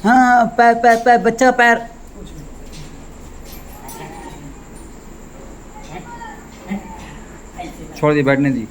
हाँ पैर पैर पैर बच्चा का पैर। छोड़ दी, बैठने दी।